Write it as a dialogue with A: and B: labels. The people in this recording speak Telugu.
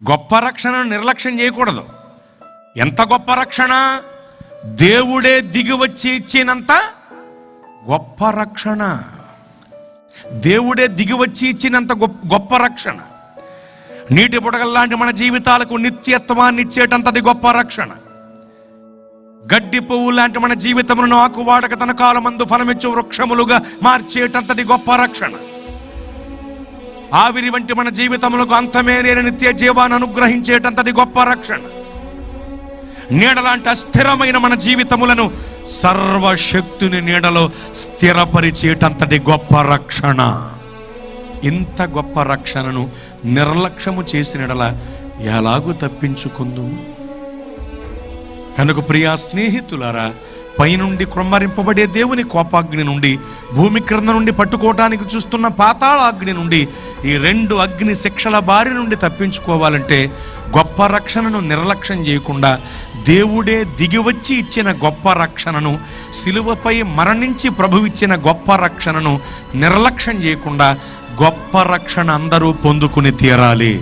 A: గొప్ప రక్షణను నిర్లక్ష్యం చేయకూడదు. ఎంత గొప్ప రక్షణ? దేవుడే దిగి వచ్చి ఇచ్చినంత గొప్ప రక్షణ. దేవుడే దిగి వచ్చి ఇచ్చినంత గొప్ప రక్షణ. నీటి బుడగల్లాంటి మన జీవితాలకు నిత్యత్వాన్ని ఇచ్చేటంతటి గొప్ప రక్షణ. గడ్డి పువ్వు లాంటి మన జీవితములను ఆకువాడక తన కాలమందు ఫలమిచ్చు వృక్షములుగా మార్చేటంతటి గొప్ప రక్షణ. ఆవిరి వంటి మన జీవితములకు అంతమే లేని నిత్య జీవాన్ని అనుగ్రహించేటంతటి గొప్ప రక్షణ. నీడలాంటి అస్థిరమైన మన జీవితములను సర్వశక్తుని నీడలో స్థిరపరిచేటంతటి గొప్ప రక్షణ. ఇంత గొప్ప రక్షణను నిర్లక్ష్యము చేసిన ఎడల ఎలాగూ తప్పించుకుందు? కనుక ప్రియా స్నేహితులారా, పైనుండి క్రొమ్మరింపబడే దేవుని కోపాగ్ని నుండి, భూమి క్రింద నుండి పట్టుకోవటానికి చూస్తున్న పాతాళ అగ్ని నుండి, ఈ 2 అగ్ని శిక్షల బారి నుండి తప్పించుకోవాలంటే గొప్ప రక్షణను నిర్లక్ష్యం చేయకుండా, దేవుడే దిగివచ్చి ఇచ్చిన గొప్ప రక్షణను, సిలువపై మరణించి ప్రభువిచ్చిన గొప్ప రక్షణను నిర్లక్ష్యం చేయకుండా గొప్ప రక్షణ అందరూ పొందుకుని తీరాలి.